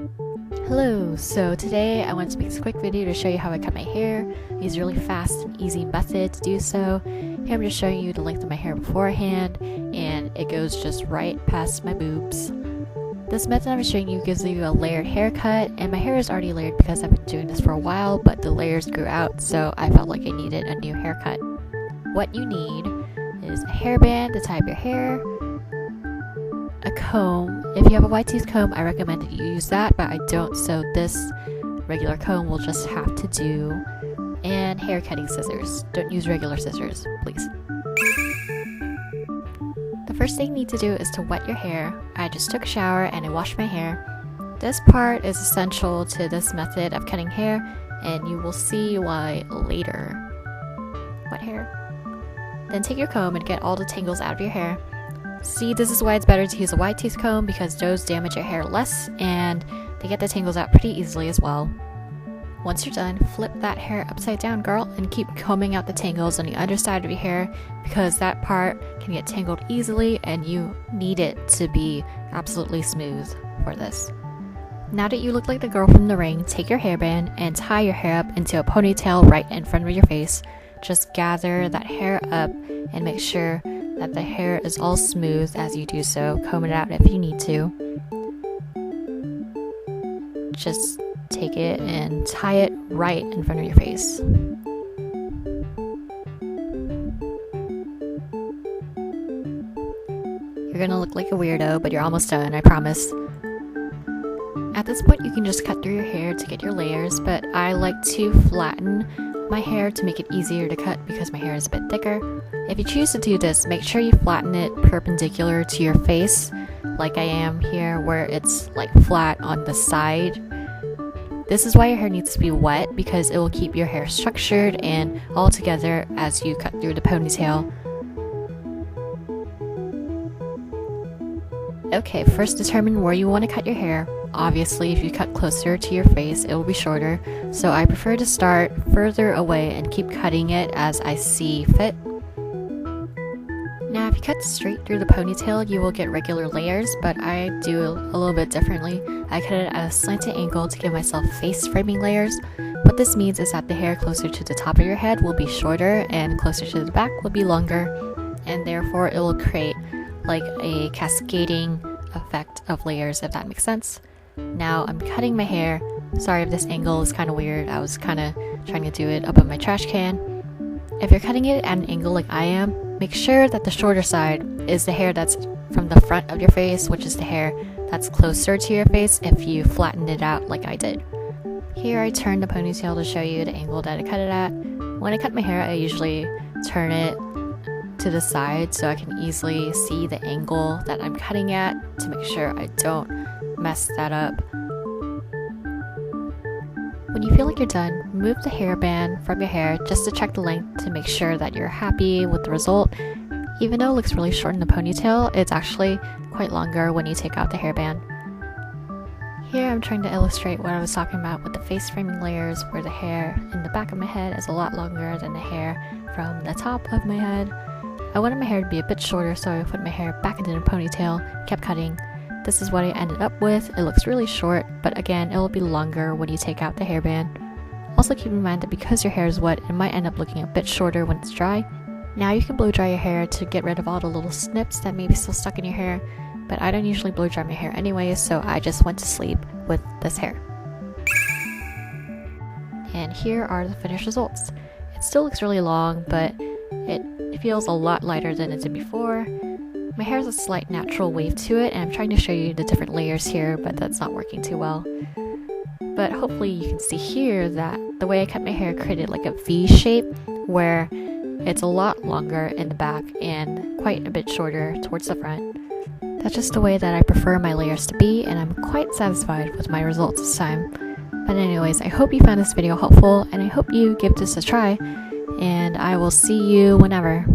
Hello, so today I wanted to make this quick video to show you how I cut my hair. I use a really fast and easy method to do so. Here I'm just showing you the length of my hair beforehand, and it goes just right past my boobs. This method I'm showing you gives you a layered haircut, and my hair is already layered because I've been doing this for a while, but the layers grew out, so I felt like I needed a new haircut. What you need is a hairband to tie up your hair, a comb. If you have a wide tooth comb, I recommend that you use that, but I don't, so this regular comb will just have to do. And hair cutting scissors. Don't use regular scissors, please. The first thing you need to do is to wet your hair. I just took a shower and I washed my hair. This part is essential to this method of cutting hair, and you will see why later. Wet hair. Then take your comb and get all the tangles out of your hair. See, this is why it's better to use a wide tooth comb, because those damage your hair less and they get the tangles out pretty easily as well. Once you're done, flip that hair upside down, girl, and keep combing out the tangles on the underside of your hair, because that part can get tangled easily and you need it to be absolutely smooth for this. Now that you look like the girl from The Ring, take your hairband and tie your hair up into a ponytail right in front of your face. Just gather that hair up and make sure that the hair is all smooth as you do so. Comb it out if you need to. Just take it and tie it right in front of your face. You're gonna look like a weirdo, but you're almost done, I promise. At this point, you can just cut through your hair to get your layers, but I like to flatten my hair to make it easier to cut because my hair is a bit thicker. If you choose to do this, make sure you flatten it perpendicular to your face, like I am here, where it's like flat on the side. This is why your hair needs to be wet, because it will keep your hair structured and all together as you cut through the ponytail. Okay, first determine where you want to cut your hair. Obviously, if you cut closer to your face, it will be shorter, so I prefer to start further away and keep cutting it as I see fit. Now, if you cut straight through the ponytail, you will get regular layers, but I do a little bit differently. I cut it at a slanted angle to give myself face framing layers. What this means is that the hair closer to the top of your head will be shorter and closer to the back will be longer, and therefore it will create like a cascading effect of layers, if that makes sense. Now I'm cutting my hair. Sorry if this angle is kind of weird. I was kind of trying to do it up on my trash can. If you're cutting it at an angle like I am, make sure that the shorter side is the hair that's from the front of your face, which is the hair that's closer to your face if you flattened it out like I did. Here I turned the ponytail to show you the angle that I cut it at. When I cut my hair, I usually turn it to the side so I can easily see the angle that I'm cutting at to make sure I don't mess that up. When you feel like you're done, remove the hairband from your hair just to check the length to make sure that you're happy with the result. Even though it looks really short in the ponytail, it's actually quite longer when you take out the hairband. Here I'm trying to illustrate what I was talking about with the face framing layers, where the hair in the back of my head is a lot longer than the hair from the top of my head. I wanted my hair to be a bit shorter, so I put my hair back into the ponytail, kept cutting. This is what I ended up with. It looks really short, but again, it will be longer when you take out the hairband. Also keep in mind that because your hair is wet, it might end up looking a bit shorter when it's dry. Now you can blow dry your hair to get rid of all the little snips that may be still stuck in your hair, but I don't usually blow dry my hair anyway, so I just went to sleep with this hair. And here are the finished results. It still looks really long, but it feels a lot lighter than it did before. My hair has a slight natural wave to it, and I'm trying to show you the different layers here, but that's not working too well. But hopefully you can see here that the way I cut my hair created like a V shape, where it's a lot longer in the back and quite a bit shorter towards the front. That's just the way that I prefer my layers to be, and I'm quite satisfied with my results this time. But anyways, I hope you found this video helpful, and I hope you give this a try, and I will see you whenever.